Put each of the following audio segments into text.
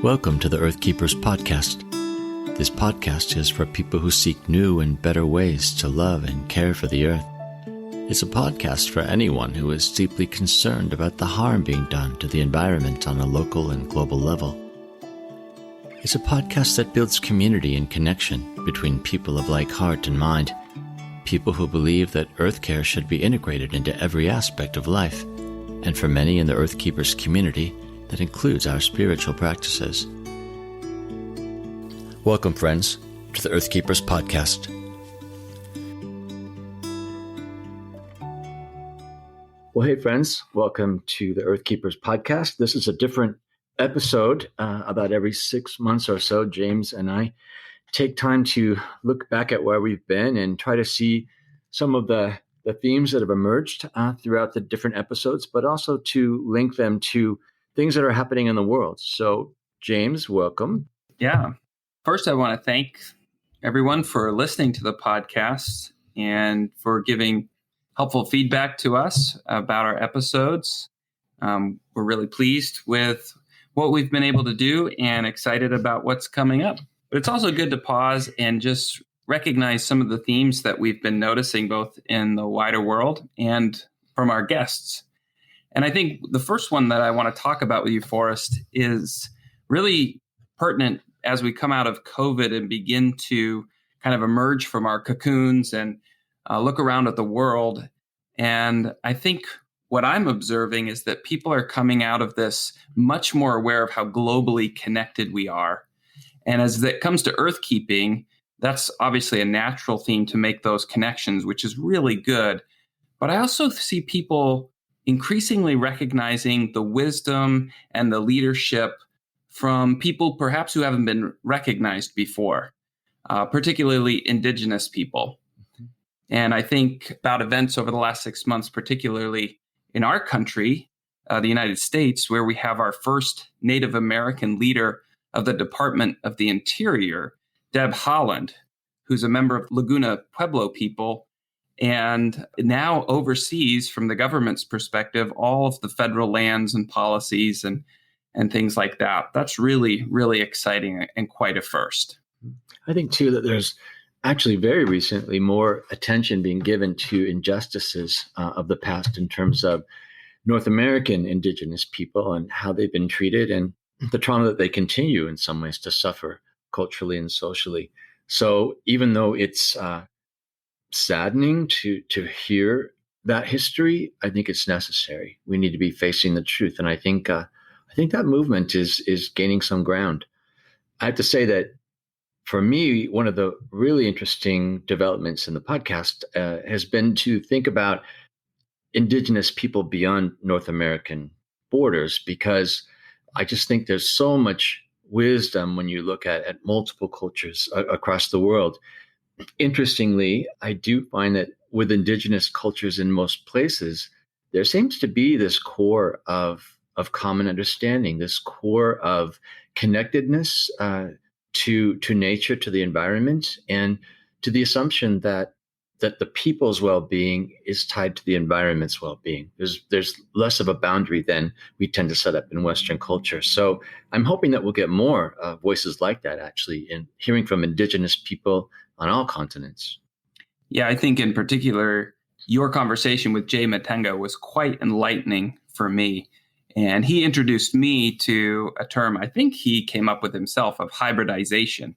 Welcome to the Earthkeepers podcast. This podcast is for people who seek new and better ways to love and care for the earth. It's a podcast for anyone who is deeply concerned about the harm being done to the environment on a local and global level. It's a podcast that builds community and connection between people of like heart and mind, people who believe that earth care should be integrated into every aspect of life, and for many in the Earthkeepers community, that includes our spiritual practices. Welcome, friends, to the Earthkeepers podcast. Well, hey, friends, welcome to the Earthkeepers podcast. This is a different episode. About every 6 months or so, James and I take time to look back at where we've been and try to see some of the themes that have emerged throughout the different episodes, but also to link them to things that are happening in the world. So, James, welcome. Yeah. First, I want to thank everyone for listening to the podcast and for giving helpful feedback to us about our episodes. We're really pleased with what we've been able to do and excited about what's coming up. But it's also good to pause and just recognize some of the themes that we've been noticing both in the wider world and from our guests. And I think the first one that I want to talk about with you, Forrest, is really pertinent as we come out of COVID and begin to kind of emerge from our cocoons and look around at the world. And I think what I'm observing is that people are coming out of this much more aware of how globally connected we are. And as it comes to earthkeeping, that's obviously a natural theme to make those connections, which is really good. But I also see people increasingly recognizing the wisdom and the leadership from people perhaps who haven't been recognized before, particularly indigenous people. And I think about events over the last 6 months, particularly in our country, the United States, where we have our first Native American leader of the Department of the Interior, Deb Haaland, who's a member of Laguna Pueblo people, and now oversees, from the government's perspective, all of the federal lands and policies and things like that. That's really, really exciting and quite a first. I think, too, that there's actually very recently more attention being given to injustices of the past in terms of North American indigenous people and how they've been treated and the trauma that they continue in some ways to suffer culturally and socially. So even though it's saddening to hear that history, I think it's necessary. We need to be facing the truth, and I think that movement is gaining some ground. I have to say that for me, one of the really interesting developments in the podcast has been to think about indigenous people beyond North American borders, because I just think there's so much wisdom when you look at multiple cultures across the world. Interestingly, I do find that with indigenous cultures in most places, there seems to be this core of common understanding, this core of connectedness to nature, to the environment, and to the assumption that the people's well-being is tied to the environment's well-being. There's less of a boundary than we tend to set up in Western culture. So I'm hoping that we'll get more voices like that, actually, in hearing from indigenous people on all continents. Yeah, I think in particular, your conversation with Jay Matenga was quite enlightening for me. And he introduced me to a term I think he came up with himself of hybridization,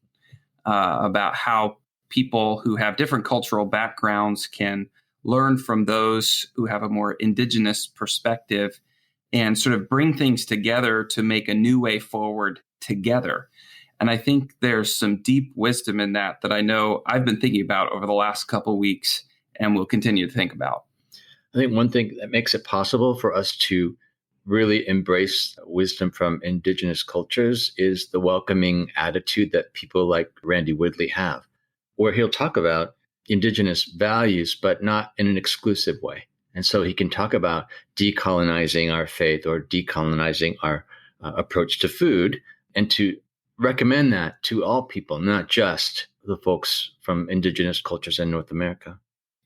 about how people who have different cultural backgrounds can learn from those who have a more indigenous perspective and sort of bring things together to make a new way forward together. And I think there's some deep wisdom in that I know I've been thinking about over the last couple of weeks and will continue to think about. I think one thing that makes it possible for us to really embrace wisdom from indigenous cultures is the welcoming attitude that people like Randy Woodley have, where he'll talk about indigenous values, but not in an exclusive way. And so he can talk about decolonizing our faith or decolonizing our approach to food, and to recommend that to all people, not just the folks from indigenous cultures in North America.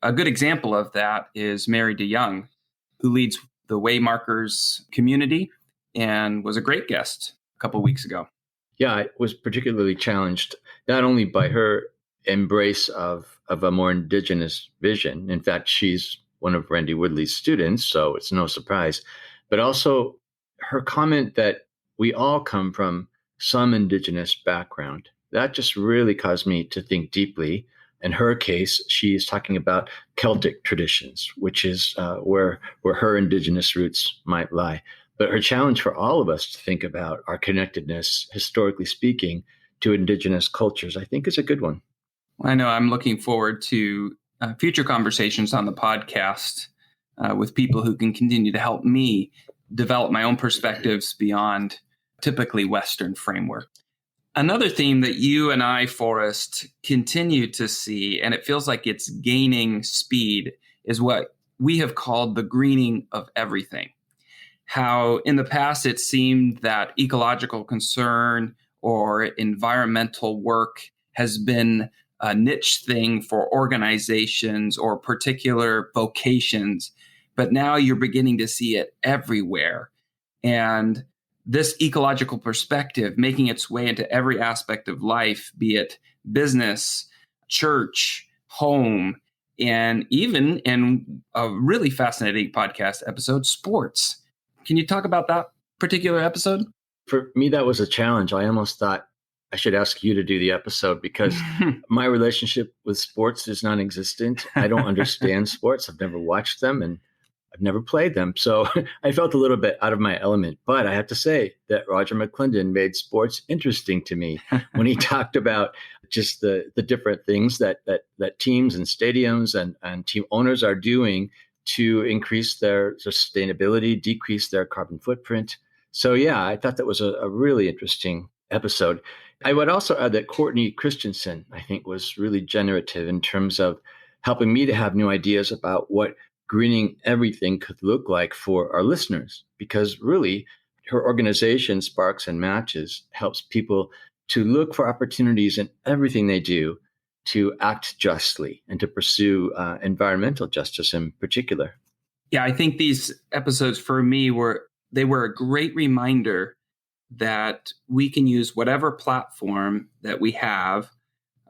A good example of that is Mary DeYoung, who leads the Waymarkers community and was a great guest a couple of weeks ago. Yeah, I was particularly challenged not only by her embrace of a more indigenous vision. In fact, she's one of Randy Woodley's students, so it's no surprise, but also her comment that we all come from some indigenous background. That just really caused me to think deeply. In her case, she is talking about Celtic traditions, which is where her indigenous roots might lie. But her challenge for all of us to think about our connectedness, historically speaking, to indigenous cultures, I think is a good one. I know I'm looking forward to future conversations on the podcast with people who can continue to help me develop my own perspectives beyond typically Western framework. Another theme that you and I, Forrest, continue to see, and it feels like it's gaining speed, is what we have called the greening of everything. How in the past it seemed that ecological concern or environmental work has been a niche thing for organizations or particular vocations, but now you're beginning to see it everywhere. And this ecological perspective making its way into every aspect of life, be it business, church, home, and even in a really fascinating podcast episode, sports. Can you talk about that particular episode? For me, that was a challenge. I almost thought I should ask you to do the episode because my relationship with sports is non-existent. I don't understand sports. I've never watched them and I've never played them. So I felt a little bit out of my element. But I have to say that Roger McClendon made sports interesting to me when he talked about just the different things that teams and stadiums and team owners are doing to increase their sustainability, decrease their carbon footprint. So yeah, I thought that was a really interesting episode. I would also add that Courtney Christensen, I think, was really generative in terms of helping me to have new ideas about what greening everything could look like for our listeners, because really her organization, Sparks and Matches, helps people to look for opportunities in everything they do to act justly and to pursue environmental justice in particular. Yeah, I think these episodes for me were a great reminder that we can use whatever platform that we have,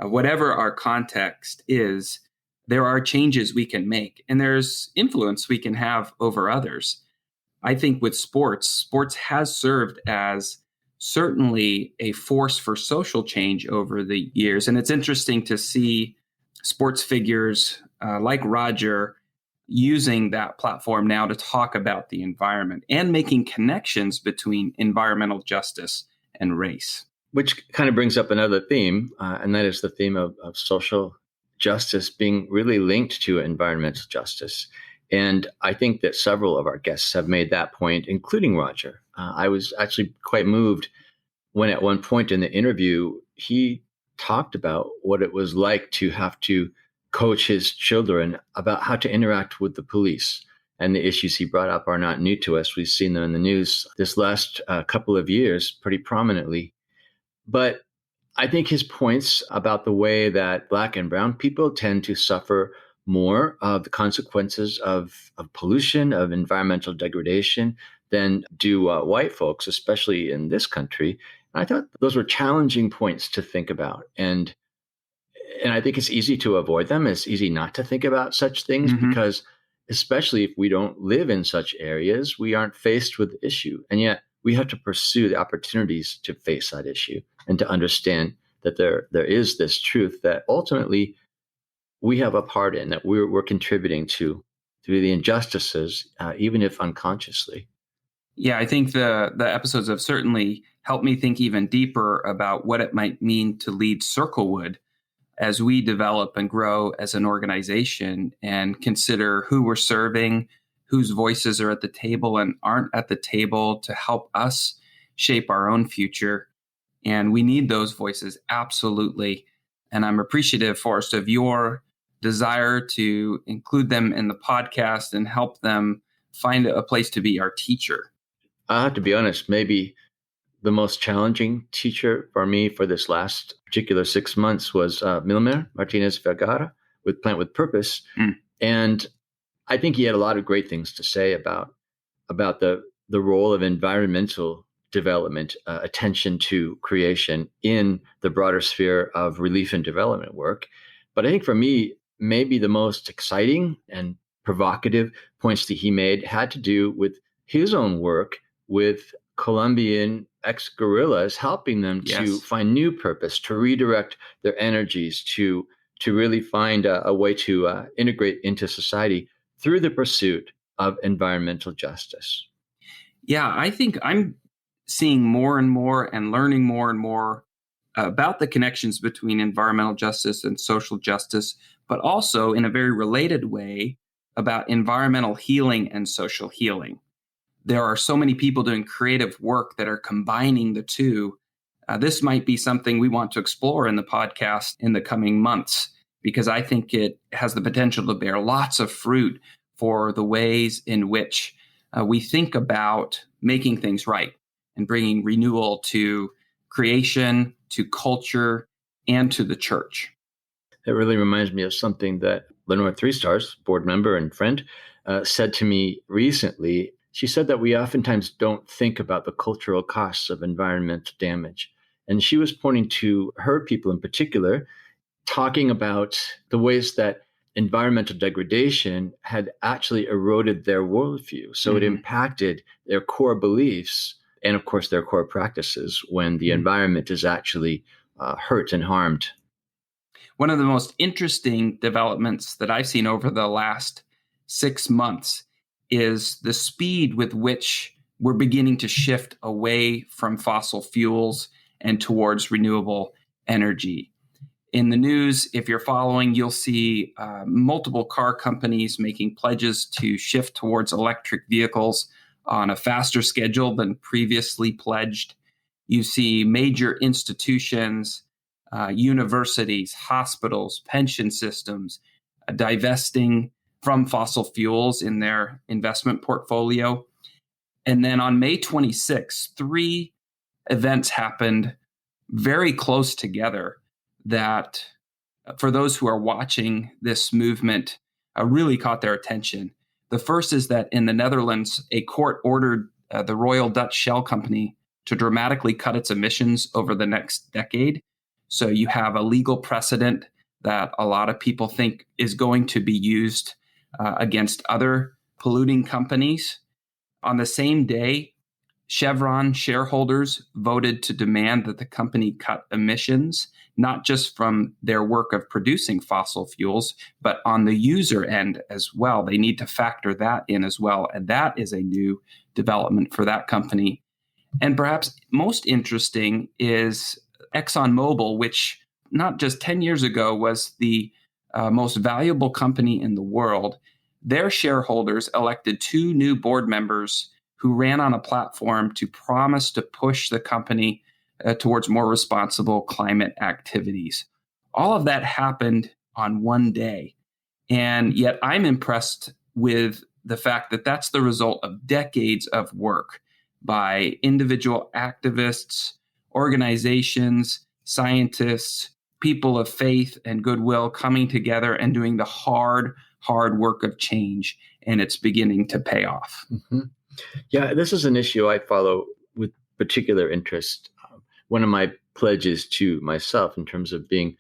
whatever our context is, there are changes we can make and there's influence we can have over others. I think with sports has served as certainly a force for social change over the years. And it's interesting to see sports figures like Roger using that platform now to talk about the environment and making connections between environmental justice and race. Which kind of brings up another theme, and that is the theme of social justice being really linked to environmental justice. And I think that several of our guests have made that point, including Roger. I was actually quite moved when at one point in the interview, he talked about what it was like to have to coach his children about how to interact with the police. And the issues he brought up are not new to us. We've seen them in the news this last couple of years pretty prominently. But I think his points about the way that Black and brown people tend to suffer more of the consequences of pollution, of environmental degradation than do white folks, especially in this country. And I thought those were challenging points to think about. And I think it's easy to avoid them. It's easy not to think about such things because especially if we don't live in such areas, we aren't faced with the issue. And yet we have to pursue the opportunities to face that issue and to understand that there is this truth that ultimately we have a part in, that we're contributing to the injustices, even if unconsciously. Yeah, I think the episodes have certainly helped me think even deeper about what it might mean to lead Circlewood as we develop and grow as an organization and consider who we're serving, whose voices are at the table and aren't at the table to help us shape our own future. And we need those voices, absolutely. And I'm appreciative, Forrest, of your desire to include them in the podcast and help them find a place to be our teacher. I have to be honest, maybe the most challenging teacher for me for this last particular 6 months was Milmer Martinez Vergara with Plant with Purpose. And I think he had a lot of great things to say about the role of environmental development, attention to creation in the broader sphere of relief and development work. But I think for me, maybe the most exciting and provocative points that he made had to do with his own work with Colombian ex-guerrillas, helping them to find new purpose, to redirect their energies, to really find a way to integrate into society through the pursuit of environmental justice. Yeah, I think I'm seeing more and more and learning more and more about the connections between environmental justice and social justice, but also in a very related way about environmental healing and social healing. There are so many people doing creative work that are combining the two. This might be something we want to explore in the podcast in the coming months, because I think it has the potential to bear lots of fruit for the ways in which we think about making things right and bringing renewal to creation, to culture, and to the church. It really reminds me of something that Lenore Three Stars, board member and friend, said to me recently. She said that we oftentimes don't think about the cultural costs of environmental damage. And she was pointing to her people in particular, talking about the ways that environmental degradation had actually eroded their worldview. So it impacted their core beliefs and, of course, their core practices when the environment is actually hurt and harmed. One of the most interesting developments that I've seen over the last 6 months is the speed with which we're beginning to shift away from fossil fuels and towards renewable energy. In the news, if you're following, you'll see multiple car companies making pledges to shift towards electric vehicles on a faster schedule than previously pledged. You see major institutions, universities, hospitals, pension systems divesting from fossil fuels in their investment portfolio. And then on May 26th, 3 events happened very close together that, for those who are watching this movement, really caught their attention. The first is that in the Netherlands, a court ordered the Royal Dutch Shell Company to dramatically cut its emissions over the next decade. So you have a legal precedent that a lot of people think is going to be used against other polluting companies. On the same day, Chevron shareholders voted to demand that the company cut emissions, not just from their work of producing fossil fuels, but on the user end as well. They need to factor that in as well. And that is a new development for that company. And perhaps most interesting is ExxonMobil, which not just 10 years ago was the most valuable company in the world. Their shareholders elected 2 new board members who ran on a platform to promise to push the company towards more responsible climate activities. All of that happened on one day. And yet I'm impressed with the fact that that's the result of decades of work by individual activists, organizations, scientists, people of faith and goodwill coming together and doing the hard work of change. And it's beginning to pay off. Mm-hmm. Yeah, this is an issue I follow with particular interest. One of my pledges to myself in terms of being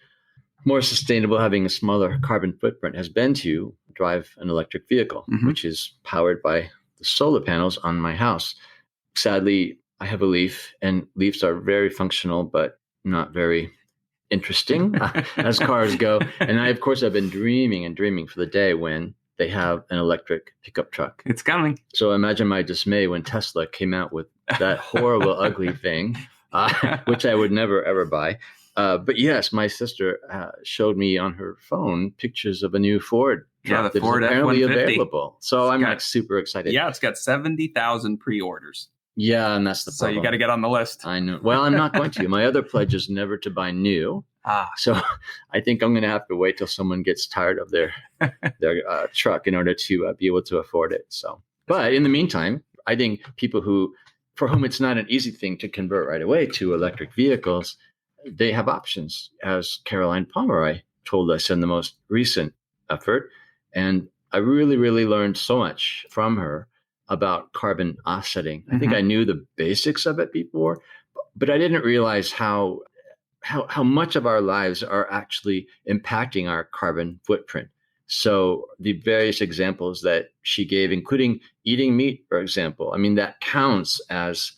more sustainable, having a smaller carbon footprint, has been to drive an electric vehicle, which is powered by the solar panels on my house. Sadly, I have a Leaf, and Leafs are very functional, but not very interesting as cars go. And I, of course, have been dreaming for the day when they have an electric pickup truck. It's coming. So imagine my dismay when Tesla came out with that horrible, ugly thing, which I would never, ever buy. But yes, my sister showed me on her phone pictures of a new Ford truck the Ford apparently F-150. Available. So I'm like super excited. Yeah, it's got 70,000 pre-orders. Yeah, and that's the problem. So you got to get on the list. I know. Well, I'm not going to. My other pledge is never to buy new. So I think I'm going to have to wait till someone gets tired of their truck in order to be able to afford it. So, but in the meantime, I think people for whom it's not an easy thing to convert right away to electric vehicles, they have options, as Caroline Pomeroy told us in the most recent effort. And I really, really learned so much from her about carbon offsetting. I think I knew the basics of it before, but I didn't realize how much of our lives are actually impacting our carbon footprint. So the various examples that she gave, including eating meat, for example, I mean, that counts as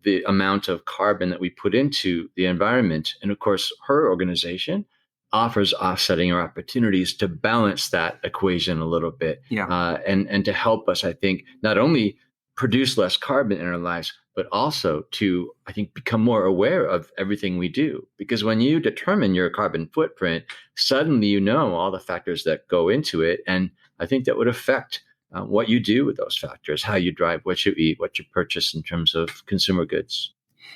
the amount of carbon that we put into the environment. And of course, her organization offers offsetting or opportunities to balance that equation a little bit. And to help us, I think, not only produce less carbon in our lives, but also to, I think, become more aware of everything we do. Because when you determine your carbon footprint, suddenly you know all the factors that go into it. And I think that would affect what you do with those factors, how you drive, what you eat, what you purchase in terms of consumer goods.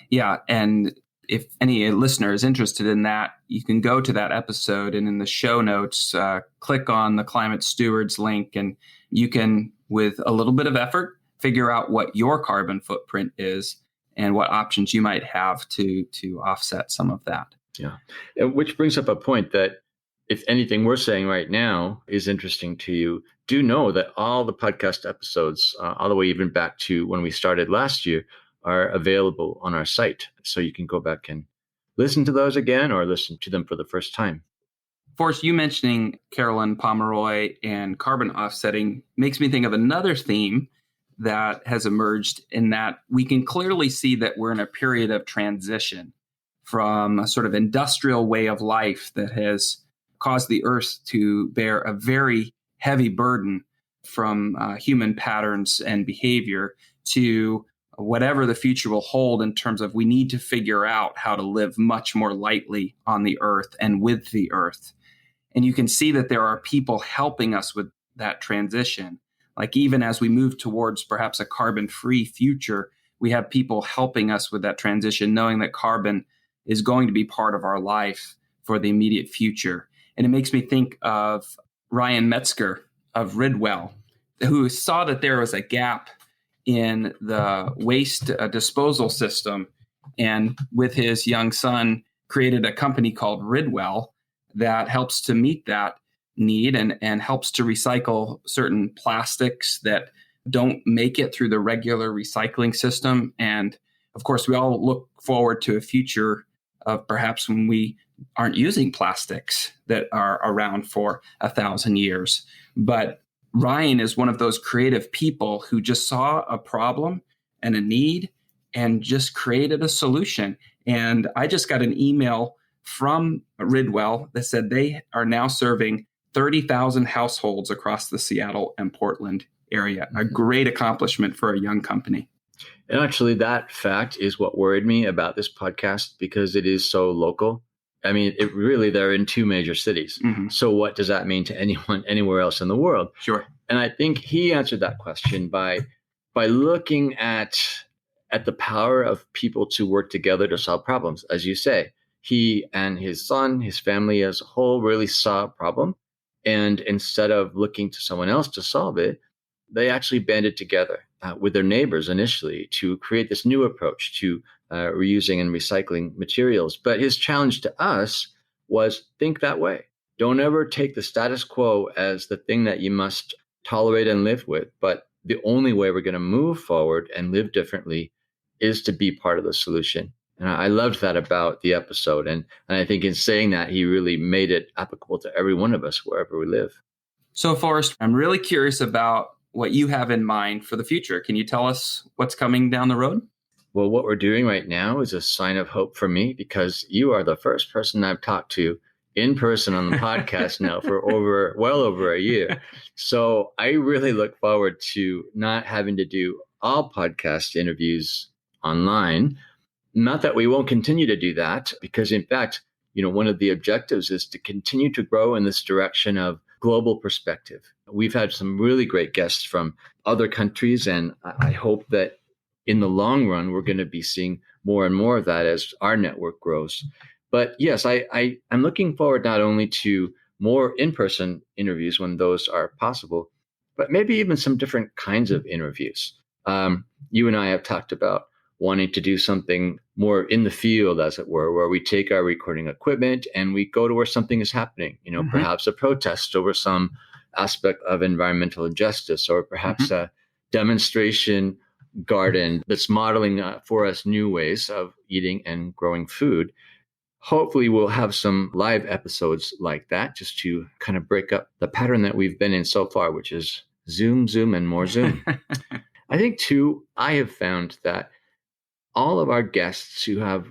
Yeah. And if any listener is interested in that, you can go to that episode and in the show notes, click on the Climate Stewards link, and you can, with a little bit of effort, figure out what your carbon footprint is and what options you might have to offset some of that. Yeah. Which brings up a point that if anything we're saying right now is interesting to you, do know that all the podcast episodes, all the way even back to when we started last year, are available on our site. So you can go back and listen to those again or listen to them for the first time. Forrest, you mentioning Carolyn Pomeroy and carbon offsetting makes me think of another theme that has emerged, in that we can clearly see that we're in a period of transition from a sort of industrial way of life that has caused the earth to bear a very heavy burden from human patterns and behavior to whatever the future will hold in terms of we need to figure out how to live much more lightly on the earth and with the earth. And you can see that there are people helping us with that transition. Like even as we move towards perhaps a carbon-free future, we have people helping us with that transition, knowing that carbon is going to be part of our life for the immediate future. And it makes me think of Ryan Metzger of Ridwell, who saw that there was a gap in the waste disposal system, and with his young son created a company called Ridwell that helps to meet that need and helps to recycle certain plastics that don't make it through the regular recycling system. And of course, we all look forward to a future of perhaps when we aren't using plastics that are around for 1,000 years. But Ryan is one of those creative people who just saw a problem and a need and just created a solution. And I just got an email from Ridwell that said they are now serving 30,000 households across the Seattle and Portland area. A great accomplishment for a young company. And actually, that fact is what worried me about this podcast, because it is so local. I mean, they're in two major cities. Mm-hmm. So what does that mean to anyone anywhere else in the world? Sure. And I think he answered that question by looking at the power of people to work together to solve problems. As you say, he and his son, his family as a whole, really saw a problem. And instead of looking to someone else to solve it, they actually banded together with their neighbors initially to create this new approach to reusing and recycling materials. But his challenge to us was think that way. Don't ever take the status quo as the thing that you must tolerate and live with. But the only way we're going to move forward and live differently is to be part of the solution. And I loved that about the episode. And I think in saying that, he really made it applicable to every one of us, wherever we live. So, Forrest, I'm really curious about what you have in mind for the future. Can you tell us what's coming down the road? Well, what we're doing right now is a sign of hope for me, because you are the first person I've talked to in person on the podcast now for well over a year. So I really look forward to not having to do all podcast interviews online. Not that we won't continue to do that, because in fact, one of the objectives is to continue to grow in this direction of global perspective. We've had some really great guests from other countries, and I hope that in the long run, we're going to be seeing more and more of that as our network grows. But yes, I'm looking forward not only to more in-person interviews when those are possible, but maybe even some different kinds of interviews. You and I have talked about wanting to do something more in the field, as it were, where we take our recording equipment and we go to where something is happening, mm-hmm. perhaps a protest over some aspect of environmental injustice, or perhaps mm-hmm. demonstration garden that's modeling for us new ways of eating and growing food. Hopefully, we'll have some live episodes like that just to kind of break up the pattern that we've been in so far, which is Zoom, Zoom, and more Zoom. I think, too, I have found that all of our guests who have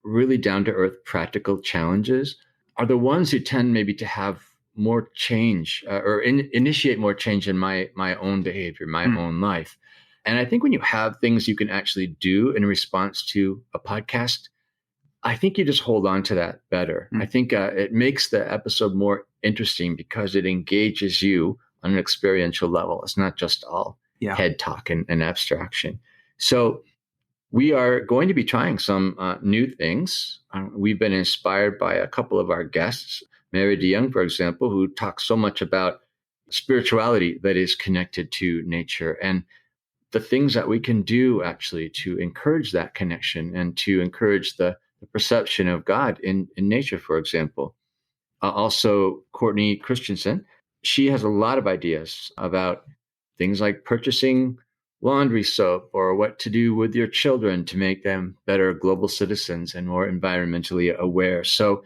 really down-to-earth practical challenges are the ones who tend maybe to have more change or initiate more change in my own behavior, my own life. And I think when you have things you can actually do in response to a podcast, I think you just hold on to that better. I think it makes the episode more interesting because it engages you on an experiential level. It's not just all head talk and abstraction. So we are going to be trying some new things. We've been inspired by a couple of our guests, Mary DeYoung, for example, who talks so much about spirituality that is connected to nature and the things that we can do actually to encourage that connection and to encourage the perception of God in nature, for example. Also, Courtney Christensen, she has a lot of ideas about things like purchasing laundry soap or what to do with your children to make them better global citizens and more environmentally aware. So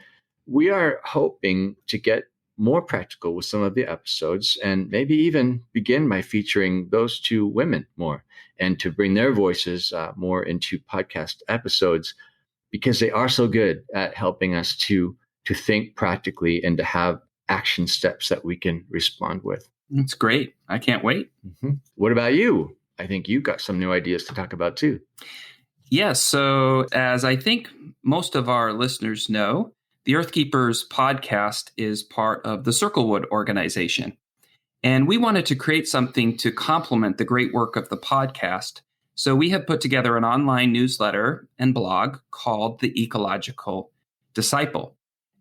we are hoping to get more practical with some of the episodes and maybe even begin by featuring those two women more and to bring their voices more into podcast episodes because they are so good at helping us to think practically and to have action steps that we can respond with. That's great. I can't wait. Mm-hmm. What about you? I think you've got some new ideas to talk about too. Yes. So as I think most of our listeners know, the Earthkeepers podcast is part of the Circlewood organization. And we wanted to create something to complement the great work of the podcast. So we have put together an online newsletter and blog called The Ecological Disciple.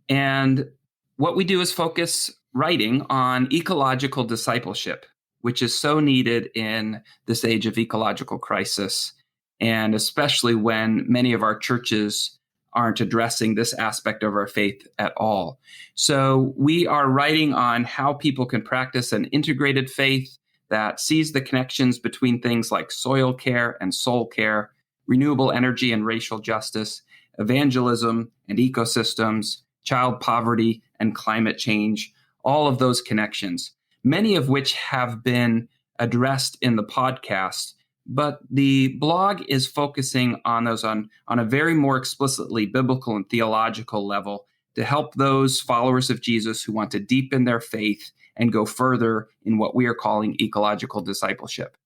And what we do is focus writing on ecological discipleship, which is so needed in this age of ecological crisis, and especially when many of our churches aren't addressing this aspect of our faith at all. So we are writing on how people can practice an integrated faith that sees the connections between things like soil care and soul care, renewable energy and racial justice, evangelism and ecosystems, child poverty and climate change, all of those connections, many of which have been addressed in the podcast. But the blog is focusing on those on a very more explicitly biblical and theological level to help those followers of Jesus who want to deepen their faith and go further in what we are calling ecological discipleship.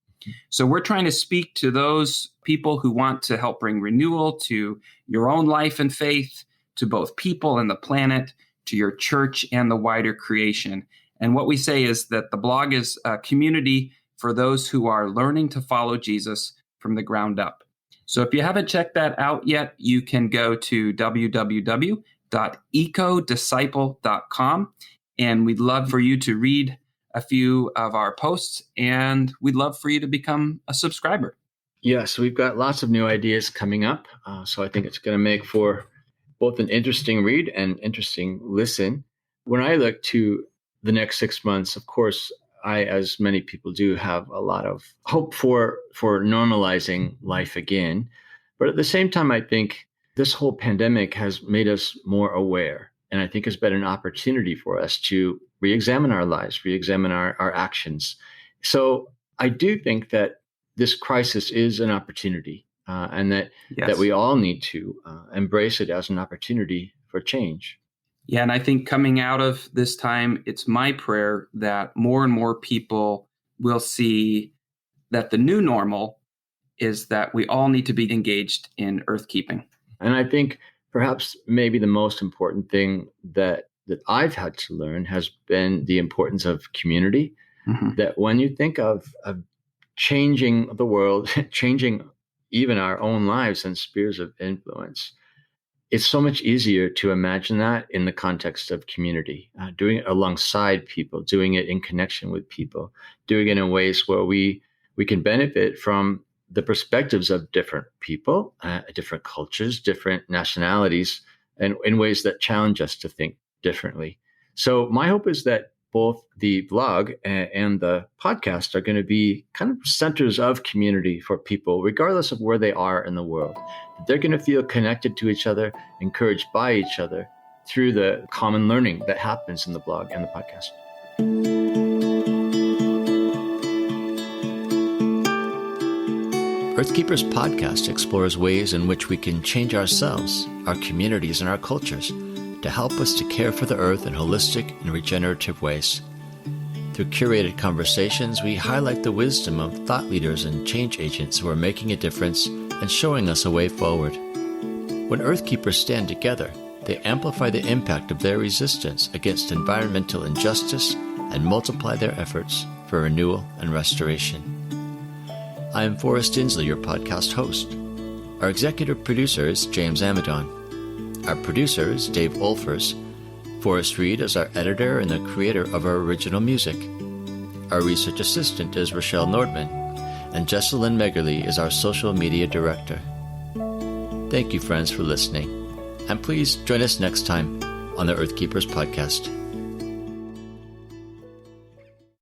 So we're trying to speak to those people who want to help bring renewal to your own life and faith, to both people and the planet, to your church and the wider creation. And what we say is that the blog is a community for those who are learning to follow Jesus from the ground up. So if you haven't checked that out yet, you can go to www.ecodisciple.com, and we'd love for you to read a few of our posts, and we'd love for you to become a subscriber. Yes, we've got lots of new ideas coming up, so I think it's going to make for both an interesting read and interesting listen. When I look to the next 6 months, of course, I, as many people do, have a lot of hope for normalizing life again. But at the same time, I think this whole pandemic has made us more aware. And I think has been an opportunity for us to re-examine our lives, re-examine our actions. So I do think that this crisis is an opportunity and that we all need to embrace it as an opportunity for change. Yeah, and I think coming out of this time, it's my prayer that more and more people will see that the new normal is that we all need to be engaged in earthkeeping. And I think perhaps maybe the most important thing that I've had to learn has been the importance of community. Mm-hmm. That when you think of changing the world, changing even our own lives and spheres of influence, it's so much easier to imagine that in the context of community, doing it alongside people, doing it in connection with people, doing it in ways where we can benefit from the perspectives of different people, different cultures, different nationalities, and in ways that challenge us to think differently. So my hope is that both the blog and the podcast are going to be kind of centers of community for people, regardless of where they are in the world. They're going to feel connected to each other, encouraged by each other through the common learning that happens in the blog and the podcast. Earthkeepers podcast explores ways in which we can change ourselves, our communities, and our cultures to help us to care for the earth in holistic and regenerative ways. Through curated conversations, we highlight the wisdom of thought leaders and change agents who are making a difference and showing us a way forward. When Earthkeepers stand together, they amplify the impact of their resistance against environmental injustice and multiply their efforts for renewal and restoration. I am Forrest Inslee, your podcast host. Our executive producer is James Amadon. Our producer is Dave Olfers. Forrest Reed is our editor and the creator of our original music. Our research assistant is Rochelle Nordman, and Jesselyn Megerly is our social media director. Thank you, friends, for listening, and please join us next time on the Earthkeepers podcast.